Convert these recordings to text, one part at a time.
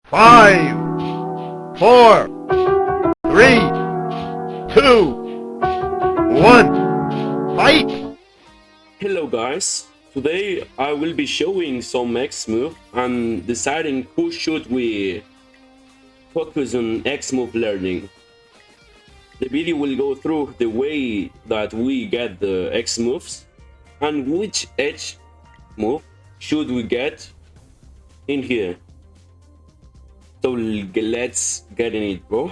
5, 4, 3, 2, 1, fight! Hello guys, today I will be showing some X move and deciding who should we focus on X move learning. The video will go through the way that we get the X moves and which H move should we get in here. So let's get in it, bro.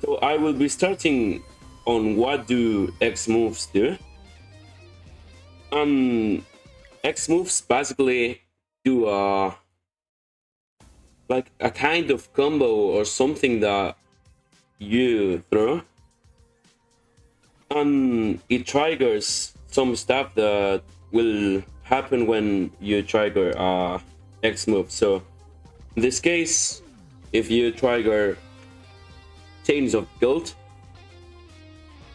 So I will be starting on what do X moves do. X moves basically do like a kind of combo or something that you throw, and it triggers some stuff that will happen when you trigger X move. So in this case, if you trigger Chains of Guilt,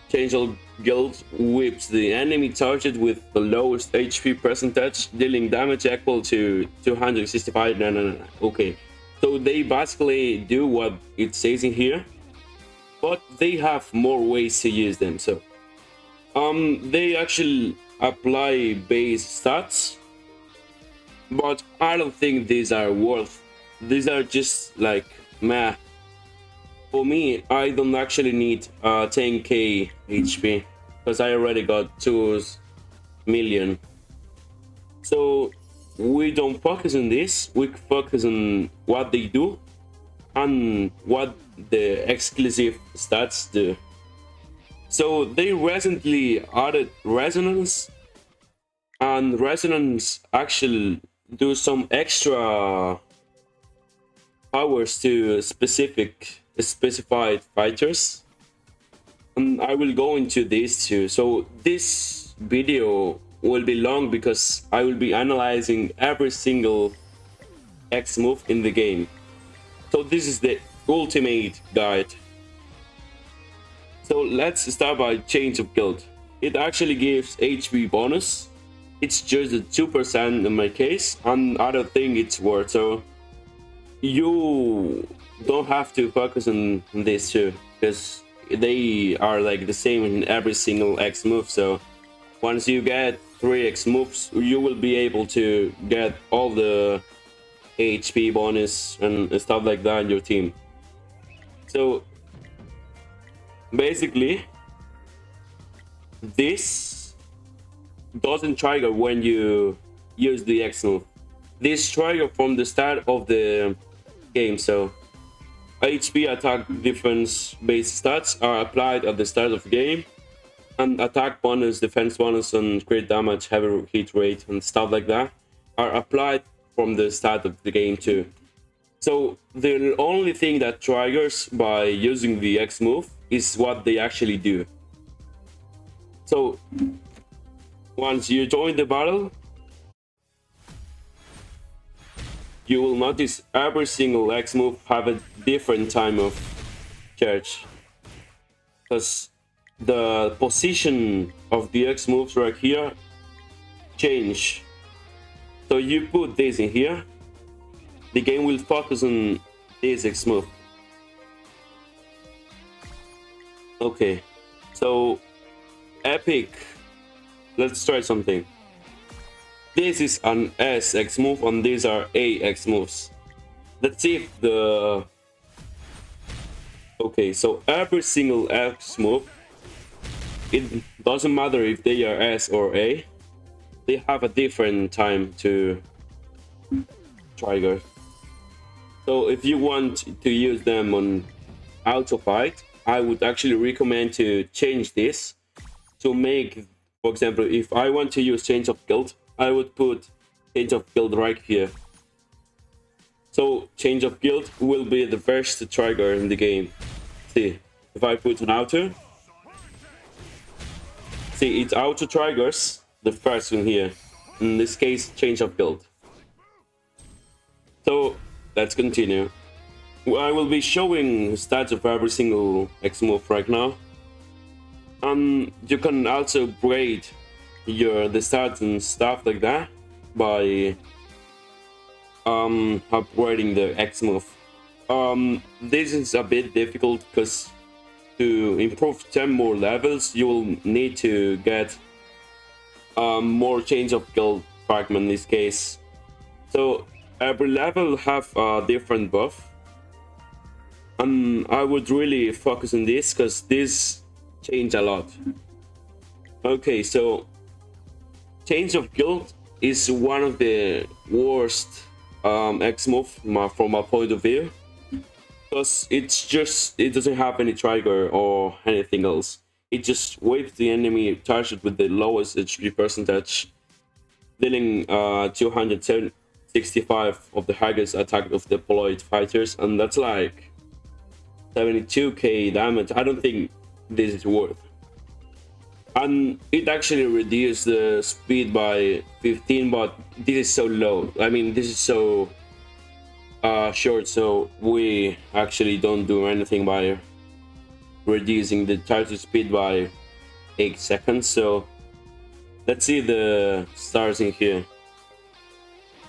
Chains of Guilt whips the enemy target with the lowest HP percentage, dealing damage equal to 265. No. Okay, so they basically do what it says in here, but they have more ways to use them. So they actually apply base stats, but I don't think these are worth. These are just like meh. For me, I don't actually need 10k HP because I already got 2 million. So we don't focus on this, we focus on what they do and what the exclusive stats do. So they recently added resonance, and resonance actually do some extra powers to specified fighters, and I will go into these too. So this video will be long because I will be analyzing every single X move in the game. So this is the ultimate guide. So let's start by Change of Guilt. It actually gives HP bonus. It's just a 2% in my case, and I don't think it's worth. So you don't have to focus on this too, because they are like the same in every single X move. So once you get 3 X moves, you will be able to get all the HP bonus and stuff like that in your team. So basically this doesn't trigger when you use the X move. This trigger from the start of the game. So HP, attack, defense based stats are applied at the start of the game, and attack bonus, defense bonus, and crit damage, heavy hit rate, and stuff like that are applied from the start of the game too. So the only thing that triggers by using the X move is what they actually do. So once you join the battle, you will notice every single X move have a different time of charge, because the position of the X moves right here change. So you put this in here, the game will focus on this X move. Okay, so epic. Let's try something. This is an S X move and these are A X moves. Let's see if the... Okay, so every single X move, it doesn't matter if they are S or A, they have a different time to trigger. So if you want to use them on auto fight, I would actually recommend to change this to make, for example, if I want to use Change of Guilt, I would put Change of Guilt right here. So Change of Guilt will be the first trigger in the game. See, if I put an auto, see, it auto triggers the first one here. In this case, Change of Guilt. So let's continue. I will be showing stats of every single X move right now. You can also upgrade the stats and stuff like that by upgrading the X move. This is a bit difficult because to improve 10 more levels, you will need to get more change of guild fragment in this case. So every level have a different buff, and I would really focus on this because this change a lot. Okay, so change of guild is one of the worst X move from my point of view, because it doesn't have any trigger or anything else. It just waves the enemy target with the lowest HP percentage, dealing 265 of the highest attack of deployed fighters, and that's like 72k damage. I don't think this is worth. And it actually reduced the speed by 15, but this is so low. I mean, this is so short, so we actually don't do anything by reducing the target speed by 8 seconds. So let's see the stars in here.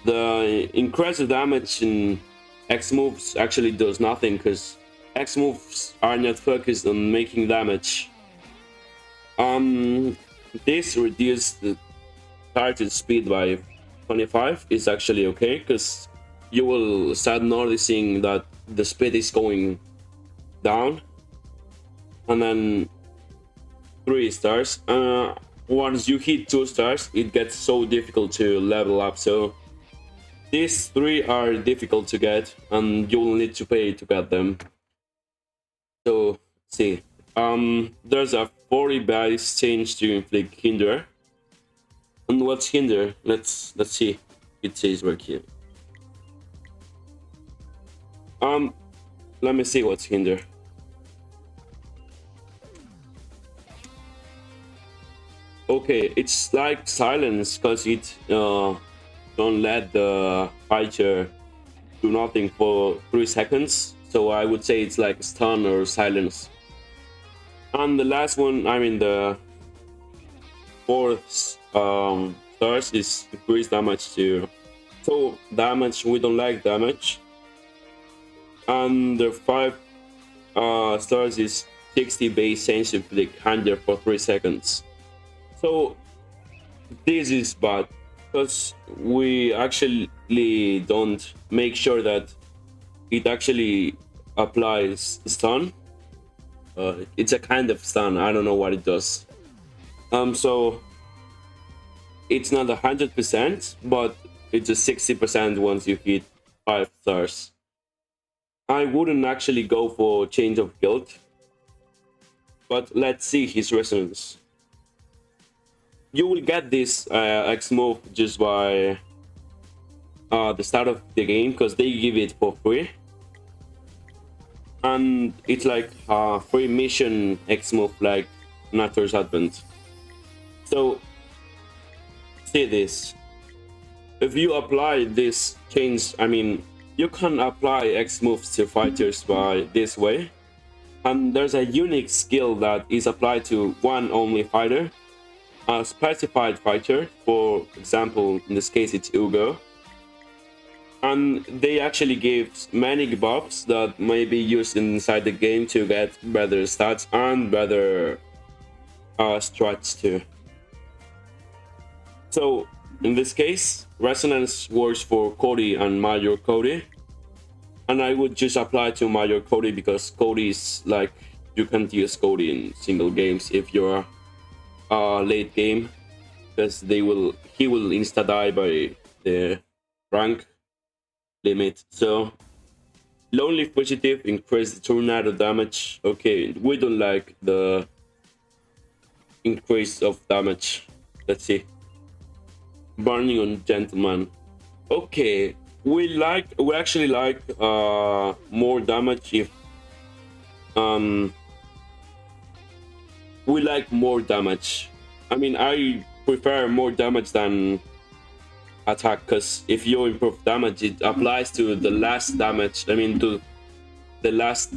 The increased damage in X moves actually does nothing because X moves are not focused on making damage. This reduced the target speed by 25 is actually okay, because you will start noticing that the speed is going down. And then 3 stars. Once you hit 2 stars, it gets so difficult to level up. So these 3 are difficult to get, and you will need to pay to get them. So see, there's a 40 base change to inflict hinder. And what's hinder? Let's see. It says right here. Let me see what's hinder. Okay, it's like silence, because it don't let the fighter do nothing for 3 seconds. So I would say it's like stun or silence. And the last one, I mean the 4th stars, is increased damage too. So damage, we don't like damage. And the 5 stars is 60 base change inflict hinder for 3 seconds. So this is bad, because we actually don't make sure that it actually applies stun. It's a kind of stun, I don't know what it does. So it's not 100%, but it's a 60% once you hit 5 stars. I wouldn't actually go for change of guild, but let's see his resonance. You will get this X move just by the start of the game, because they give it for free. And it's like a free mission X move, like Nature's Advent. So see this. If you apply this change, I mean, you can apply X moves to fighters by this way. And there's a unique skill that is applied to one only fighter. A specified fighter, for example, in this case it's Ugo. And they actually give many buffs that may be used inside the game to get better stats and better strats too. So in this case, Resonance works for Cody and Major Cody. And I would just apply to Major Cody, because Cody is like, you can't use Cody in single games if you're late game, because he will insta die by the rank limit. So Lonely Fugitive increase the tornado damage. Okay, we don't like the increase of damage. Let's see. Burning on Gentleman. Okay, we actually like more damage if we like more damage. I mean, I prefer more damage than attack, because if you improve damage, it applies to the last damage, I mean to the last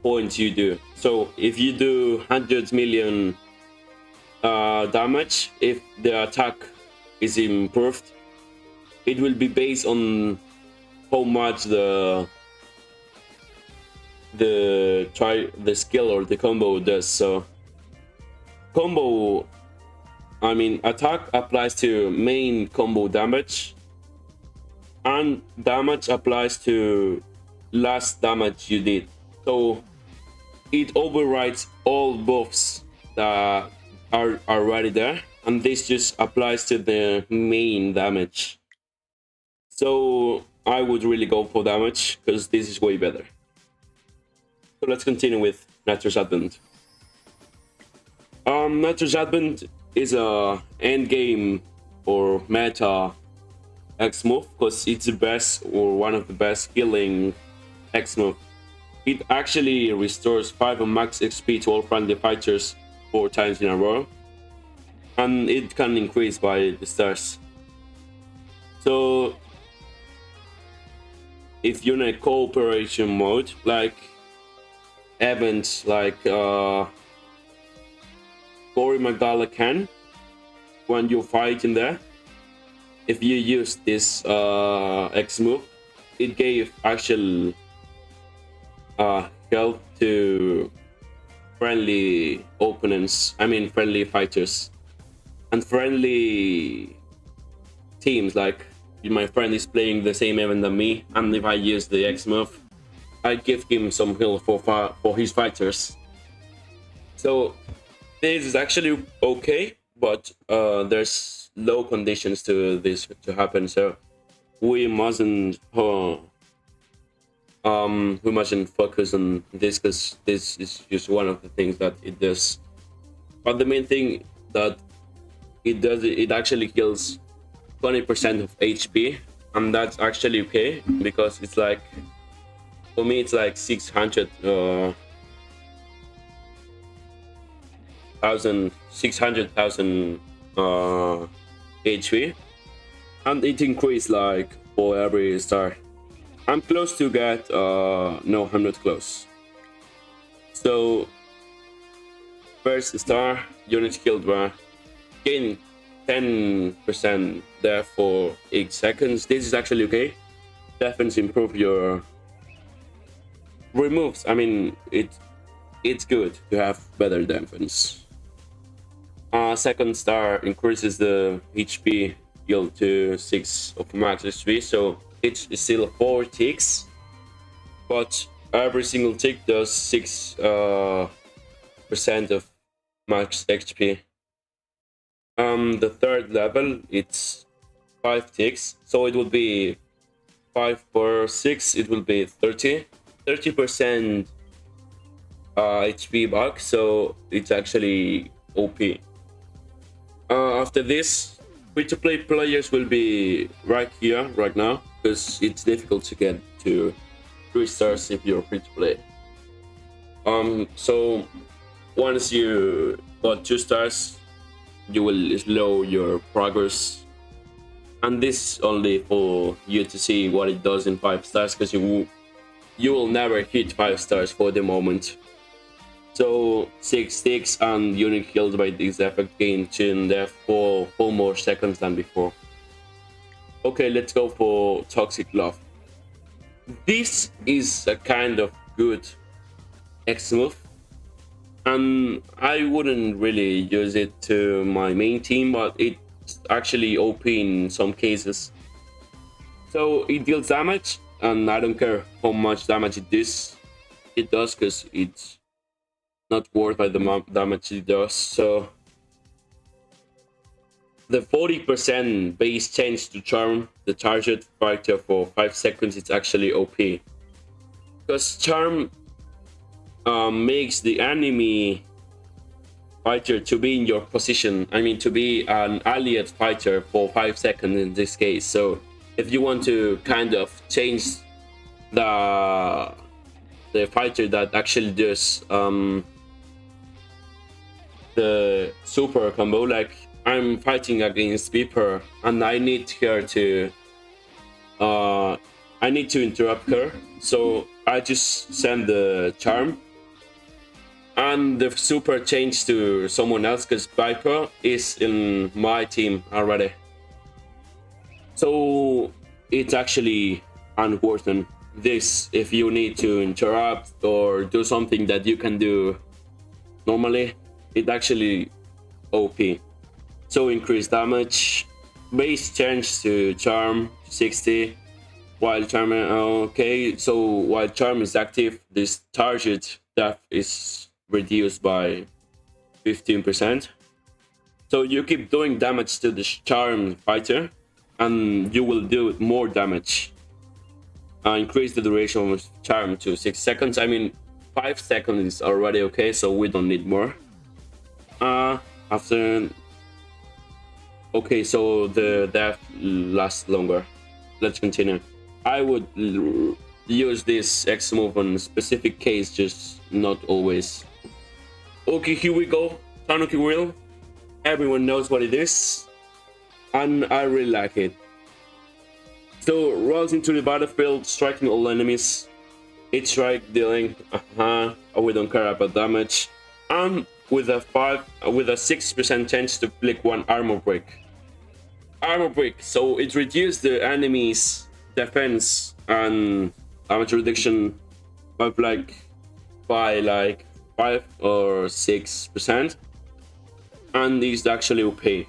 point you do. So if you do 100 million damage, if the attack is improved, it will be based on how much the skill or the combo does. So combo, I mean, attack applies to main combo damage, and damage applies to last damage you did. So it overrides all buffs that are already there, and this just applies to the main damage. So I would really go for damage because this is way better. So let's continue with Nature's Advent. Nature's Advent is a end game or meta X move because it's the best or one of the best healing X move. It actually restores 5 of max XP to all friendly fighters 4 times in a row, and it can increase by the stars. So if you're in a cooperation mode, like events like Cory Magdala can, when you fight in there, if you use this X move, it gave actual health to friendly opponents, I mean friendly fighters and friendly teams. Like my friend is playing the same event than me, and if I use the X move, I give him some heal for his fighters. So this is actually okay, but there's low conditions to this to happen, so we mustn't focus on this because this is just one of the things that it does. But the main thing that it does, it actually kills 20% of HP, and that's actually okay because it's like, for me it's like 600,000 HP, and it increased like for every star. I'm close to get no, I'm not close. So first star, units killed by gain 10% there for 8 seconds. This is actually okay. Defense improve your removes. I mean, it's good to have better defense. Second star increases the HP yield to 6 of max HP, so it's still 4 ticks, but every single tick does 6% of max HP. The third level, it's 5 ticks, so it will be 5 per 6, it will be 30% HP back, so it's actually OP. After this, free-to-play players will be right here, right now, because it's difficult to get to 3 stars if you're free-to-play. So once you got 2 stars, you will slow your progress, and this only for you to see what it does in 5 stars, because you will never hit 5 stars for the moment. So 6 ticks and unit killed by this effect gain in there for 4 more seconds than before. Okay, let's go for Toxic Love. This is a kind of good X move, and I wouldn't really use it to my main team, but it's actually OP in some cases. So it deals damage, and I don't care how much damage it does because it's not worth by the damage it does. So the 40% base change to charm the target fighter for 5 seconds, it's actually OP, because charm makes the enemy fighter to be in your position, I mean to be an allied fighter for 5 seconds in this case. So if you want to kind of change the fighter that actually does the super combo, like I'm fighting against Beeper and I need her to I need to interrupt her, so I just send the charm and the super change to someone else because Viper is in my team already. So it's actually and worsen this if you need to interrupt or do something that you can do normally. It actually OP. So increase damage, base change to charm 60, while charm okay, so while charm is active, this target death is reduced by 15%. So you keep doing damage to the charm fighter and you will do more damage. Increase the duration of charm to 6 seconds. I mean, 5 seconds is already okay, so we don't need more. After okay, so the death lasts longer. Let's continue. I would use this X move on a specific case, just not always. Okay, here we go. Tanuki Wheel. Everyone knows what it is, and I really like it. So rolls into the battlefield, striking all enemies. Each strike dealing we don't care about damage. And with a 6% chance to flick one armor break. Armor break, so it reduces the enemy's defense and damage reduction by like 5 or 6%, and is actually OP.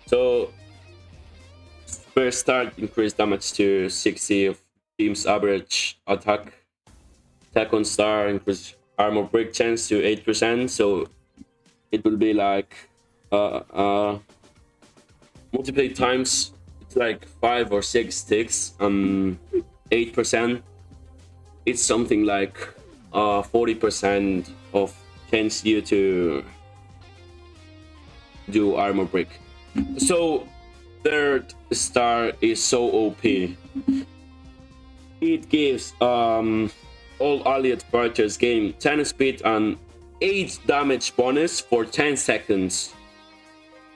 So first start, increase damage to 60 of team's average attack. Second star, increase armor break chance to 8%, so it will be like multiply times, it's like 5 or 6 ticks, 8%, it's something like 40% of chance you to do armor break. So third star is so OP. It gives all allied fighters gain 10 speed and 8 damage bonus for 10 seconds.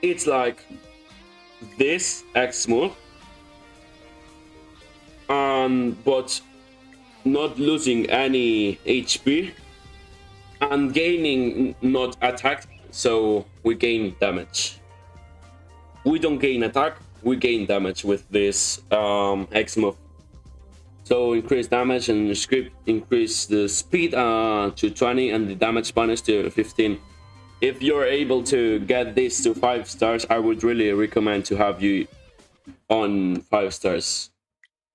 It's like this X move, but not losing any HP and gaining not attack, so we gain damage. We don't gain attack, we gain damage with this X move. So increase damage and script, increase the speed to 20 and the damage bonus to 15. If you're able to get this to 5 stars, I would really recommend to have you on 5 stars.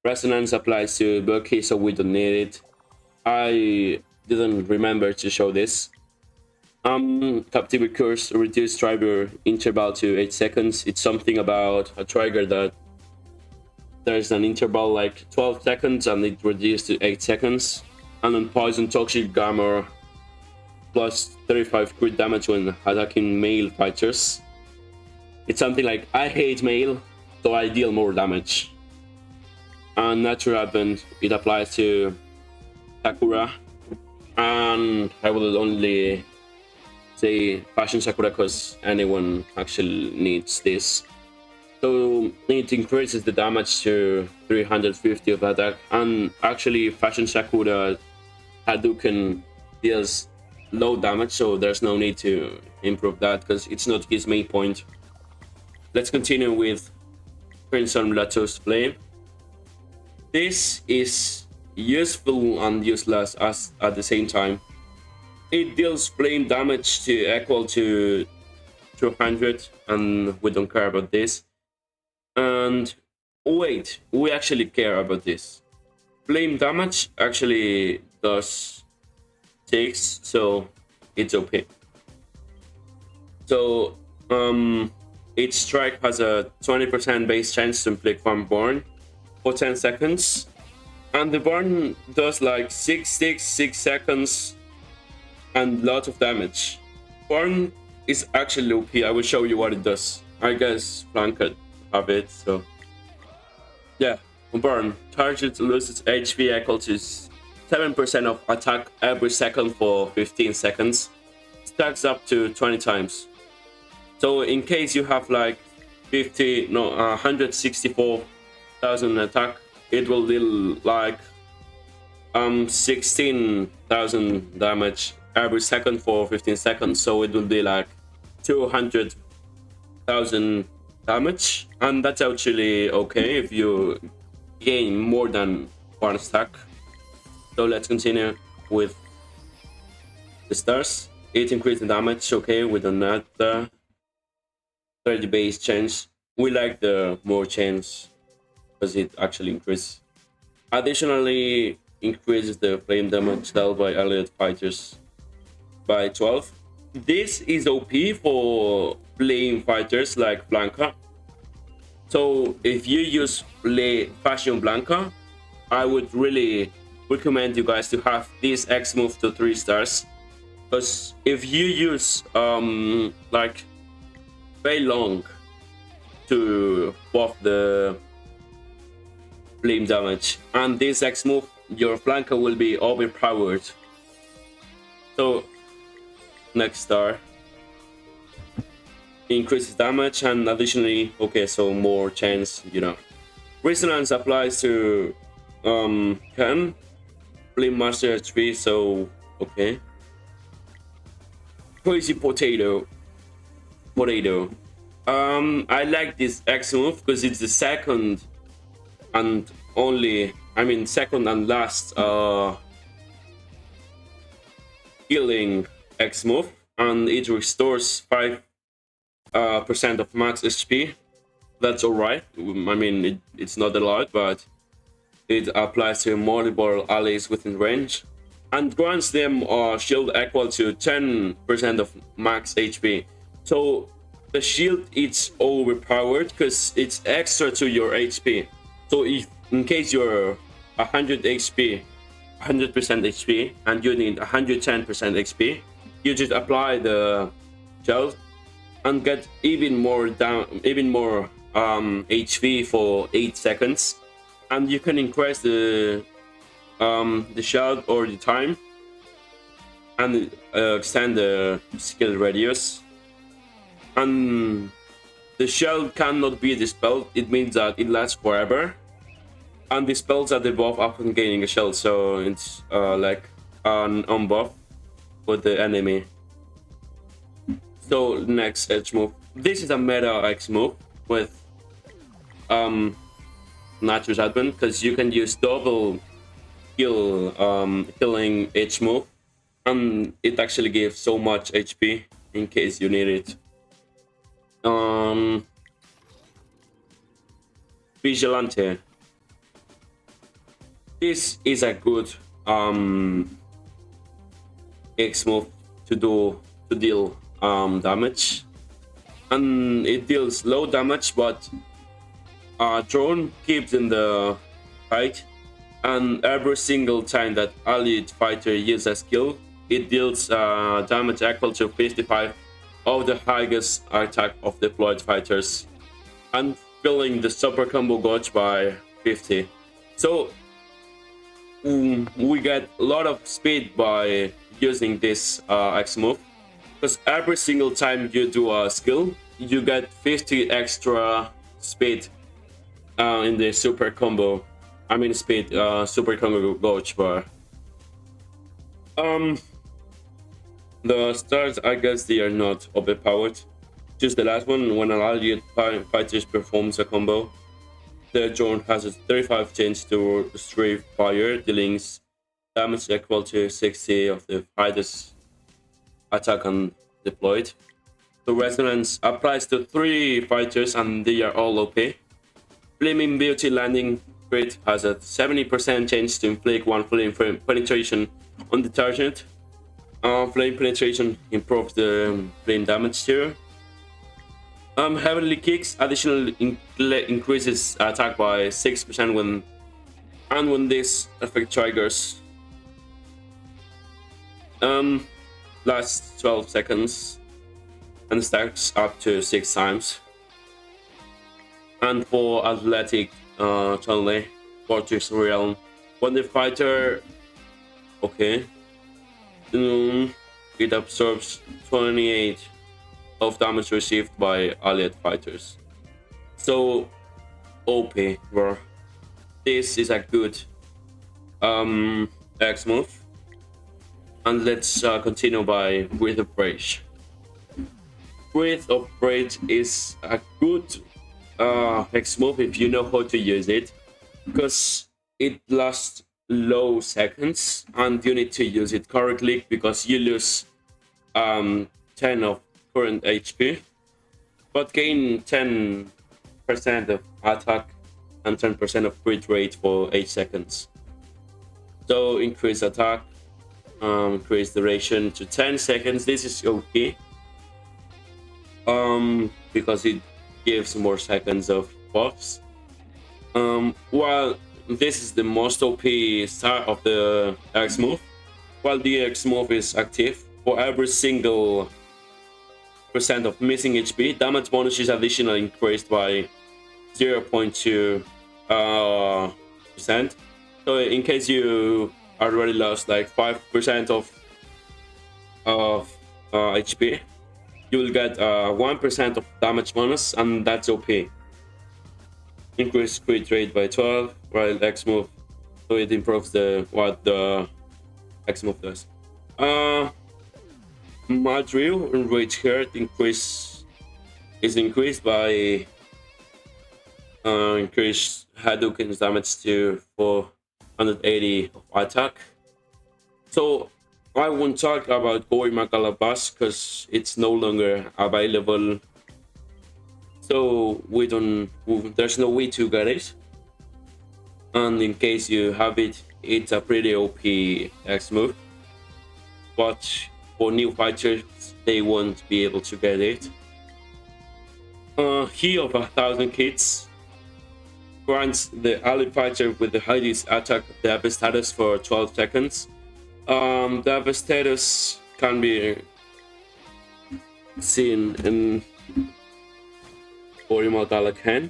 Resonance applies to Bucky, so we don't need it. I didn't remember to show this. Captivity Curse, reduce trigger interval to 8 seconds. It's something about a trigger that there's an interval like 12 seconds and it reduced to 8 seconds. And then Poison Toxic Gamma plus 35 crit damage when attacking male fighters. It's something like, I hate male, so I deal more damage. And Natural Advent, it applies to Sakura. And I will only say Fashion Sakura because anyone actually needs this. So it increases the damage to 350 of attack, and actually Fashion Sakura Hadouken deals low damage, so there's no need to improve that because it's not his main point. Let's continue with Crimson Lato's Flame. This is useful and useless as at the same time. It deals flame damage to equal to 200, and we don't care about this. And wait, we actually care about this. Flame damage actually does 6, so it's OP. So each strike has a 20% base chance to inflict one burn for 10 seconds, and the burn does like 6 seconds and lot of damage. Burn is actually OP. I will show you what it does. I guess Frank could have it, so yeah. Burn. Target loses HP equal to 7% of attack every second for 15 seconds. Stacks up to 20 times. So in case you have like 164,000 attack, it will deal like 16,000 damage every second for 15 seconds. So it will be like 200,000 damage, and that's actually okay if you gain more than one stack. So let's continue with the stars. It increased the damage, okay, with another 30 base change. We like the more change because it actually increases. Additionally, increases the flame damage dealt by allied fighters by 12. This is OP for flame fighters like Blanca. So if you use Fashion Blanca, I would really recommend you guys to have this X move to 3 stars. Because if you use like very long to buff the flame damage and this X move, your flanker will be overpowered. So next star increases damage and additionally, okay, so more chance, you know. Resonance applies to Ken, Flame Master HP, so okay. Crazy Potato. I like this X move because it's the second and last healing X move, and it restores 5% of max HP. That's alright. I mean, it's not a lot, but it applies to multiple allies within range and grants them a shield equal to 10% of max HP. So the shield is overpowered because it's extra to your HP. So if in case you're 100 HP, 100% HP, and you need 110% HP, you just apply the shield and get even more HP for 8 seconds, and you can increase the shield or the time and extend the skill radius. And the shield cannot be dispelled. It means that it lasts forever, and the spells are debuff after gaining a shield, so it's like an unbuff for the enemy. So next X move. This is a meta X move with Nature's Advent, because you can use double healing H move, and it actually gives so much HP in case you need it. Vigilante. This is a good X move to deal damage, and it deals low damage, but drone keeps in the fight, and every single time that allied fighter uses a skill, it deals damage equal to 55 of the highest attack of deployed fighters, and filling the super combo gauge by 50. So we get a lot of speed by using this X move, because every single time you do a skill, you get 50 extra speed in the super combo. Super combo gauge bar. The stars, I guess they are not overpowered. Just the last one, when an allied fighter performs a combo, the drone has a 35 chance to strafe fire, dealing damage equal to 60 of the fighter's attack and deployed. The resonance applies to 3 fighters and they are all OP. Flaming Beauty landing crit has a 70% chance to inflict 1 flame penetration on the target. Flame penetration improves the flame damage too. Heavenly Kicks additionally increases attack by 6% when this effect triggers. Lasts 12 seconds and stacks up to 6 times. And for athletic Chun-Li, Fortress Realm, when the fighter it absorbs 28 of damage received by allied fighters. So OP, bro. This is a good X move. And let's continue by Breath of Rage. Breath of Rage is a good X move if you know how to use it. because it lasts low seconds and you need to use it correctly because you lose 10 of current HP but gain 10% of attack and 10% of crit rate for 8 seconds. So increase attack, increase duration to 10 seconds. This is okay because it gives more seconds of buffs. While this is the most OP start of the X move, while the X move is active, for every single percent of missing HP, damage bonus is additionally increased by 0.2 percent. So in case you already lost like 5% of HP, you will get 1% of damage bonus, and that's OP. Increase crit rate by 12, while X move, so it improves what the X move does. Madrill Enrage Heart is increased by increased Hadouken's damage to 480 of attack. So I won't talk about Gory Makalabas because it's no longer available. So there's no way to get it. And in case you have it, it's a pretty OP X move. But for new fighters, they won't be able to get it. Heal of 1,000 hits grants the ally fighter with the highest attack devastatus for 12 seconds. Devastatus can be seen in Orimal Galakan,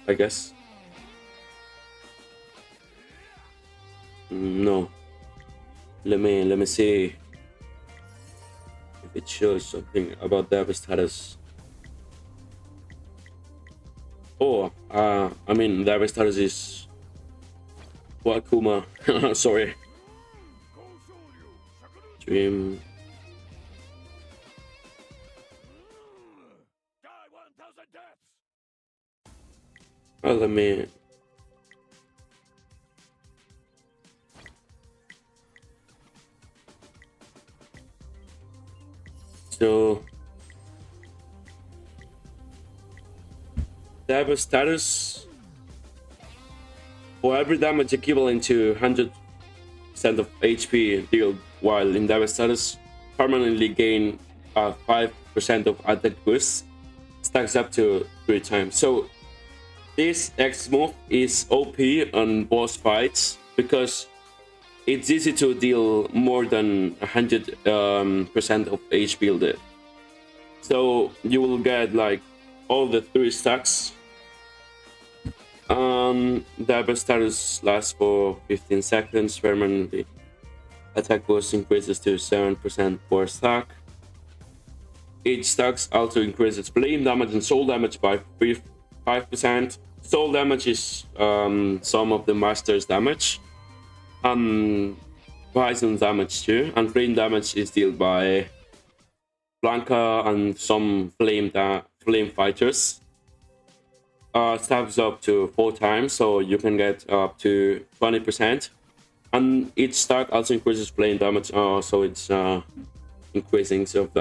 I guess. No. Let me see if it shows something about Devastatus. Oh, I mean Devastatus is Wakuma. Sorry. Dream. Oh, let me. So Dive status for every damage equivalent to 100% of HP dealt while in Dive status, permanently gain 5% of attack boost, stacks up to 3 times. So this X move is OP on boss fights because it's easy to deal more than 100% of HP build. So you will get like all the 3 stacks. Dive status lasts for 15 seconds permanently. Attack boost increases to 7% per stack. Each stack also increases flame damage and soul damage by 5%. Soul damage is some of the master's damage. Poison damage too, and flame damage is dealt by Blanca and some flame fighters. Stabs up to 4 times, so you can get up to 20%. And each stack also increases flame damage, so it's increasing of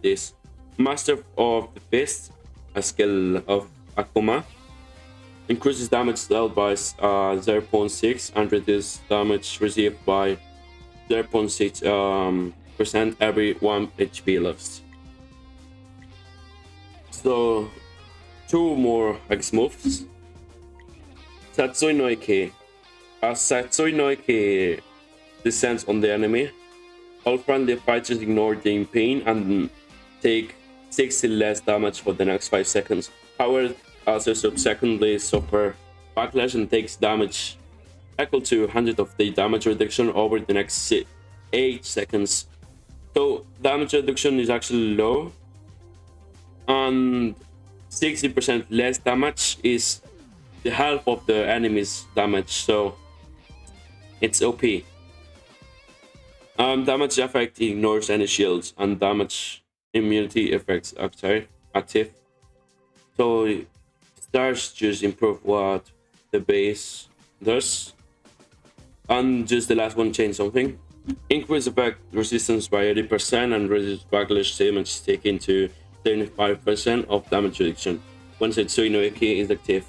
this. Master of the Fist, a skill of Akuma, increases damage dealt by 0.6 and reduces damage received by 0.6% every 1 HP lost. So 2 more X moves. Satsui no Ike. As Satsui no Ike descends on the enemy, all friendly fighters ignore the pain and take 60 less damage for the next 5 seconds. However, also subsequently suffer backlash and takes damage equal to 100 of the damage reduction over the next 8 seconds. So damage reduction is actually low, and 60% less damage is the half of the enemy's damage, so it's OP. Damage effect ignores any shields, and damage immunity effects active. So stars just improve what the base does. And just the last one change something. Increase effect resistance by 80% and reduce backlash damage taken to 75% of damage reduction when Setsui no Iki is active.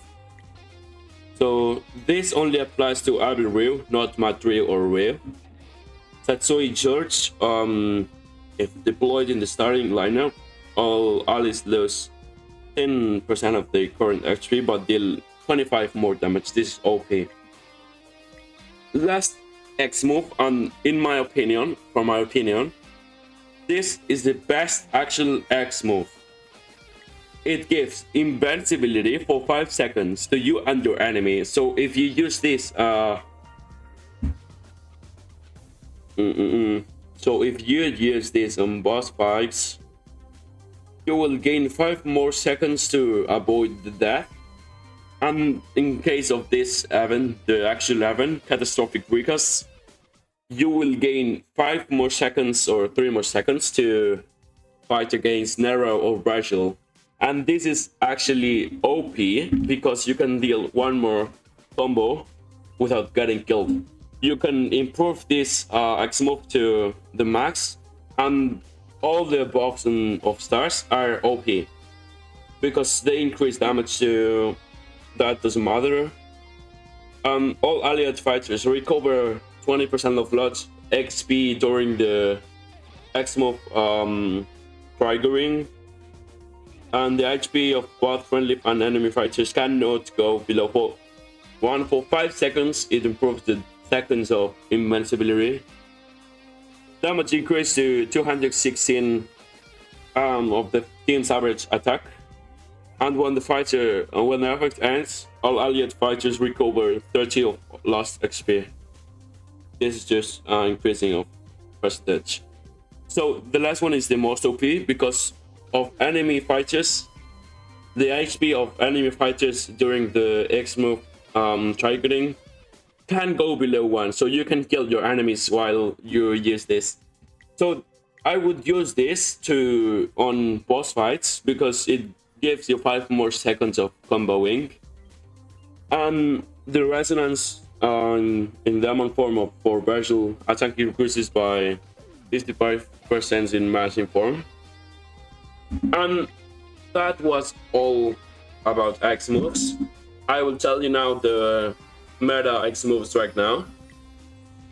So this only applies to Abel Ryu, not Mat Ryu or Ryu. Satsui George, if deployed in the starting lineup, all allies lose 10% of the current XP but deal 25 more damage. This is OP. Last X move, and in my opinion, this is the best actual X move. It gives invincibility for 5 seconds to you and your enemy. So if you use this, so if you use this on boss fights, you will gain 5 more seconds to avoid the death. And in case of this event, the actual event, Catastrophic Recast, you will gain 5 more seconds or 3 more seconds to fight against Nero or Virgil. And this is actually OP because you can deal 1 more combo without getting killed. You can improve this X move to the max, and all the buffs of stars are OP because they increase damage to that doesn't matter. All allied fighters recover 20% of lost XP during the X move triggering, and the HP of both friendly and enemy fighters cannot go below 1 for 5 seconds. It improves the seconds of invincibility. Damage increase to 216 of the team's average attack. And when the effect ends, all allied fighters recover 30 of lost XP. This is just increasing of percentage. So the last one is the most OP because of enemy fighters. The HP of enemy fighters during the X move triggering can go below 1, so you can kill your enemies while you use this. So I would use this on boss fights because it gives you 5 more seconds of comboing, and the resonance in diamond form for Virgil attack increases by 55% in machine form. And that was all about X moves. I will tell you now the meta X moves right now.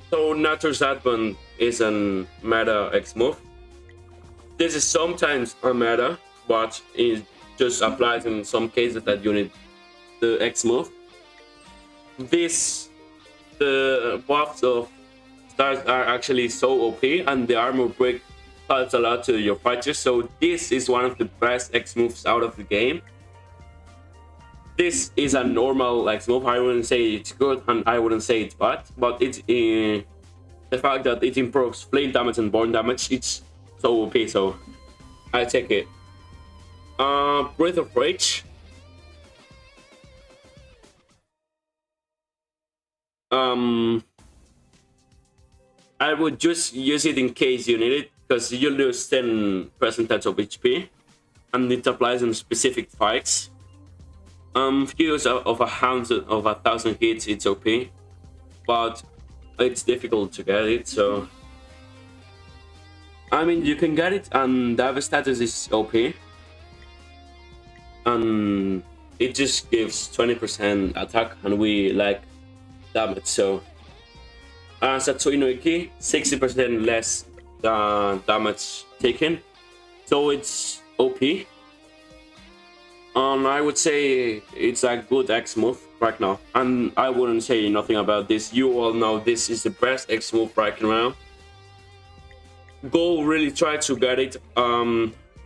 So Nature's Advent is an meta X move. This is sometimes a meta, but it just applies in some cases that you need the X move. The buffs of stars are actually so OP, and the armor break helps a lot to your fighters. So this is one of the best X moves out of the game. This is a normal X move. I wouldn't say it's good, and I wouldn't say it's bad, but it's the fact that it improves flame damage and burn damage. It's so OP, so I take it. Breath of Rage. I would just use it in case you need it, because you lose 10% of HP, and it applies in specific fights. Fuse of 1,000 hits, it's OP, but it's difficult to get it. So I mean, you can get it, and the status is OP, and it just gives 20% attack, and we like damage. So Satsui no Iki, 60% less damage taken, so it's OP. I would say it's a good X move right now, and I wouldn't say nothing about this. You all know this is the best X move right now. Go really try to get it.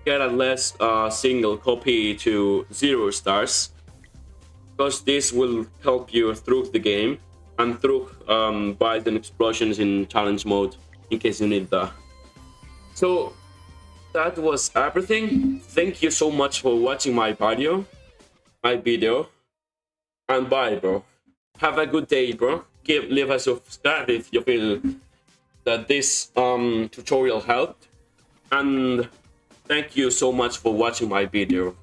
Get at least a single copy to 0 stars, because this will help you through the game and through bites and explosions in challenge mode in case you need that. So that was everything. Thank you so much for watching my video, and bye, bro. Have a good day, bro. Leave us a subscribe if you feel that this tutorial helped, and thank you so much for watching my video.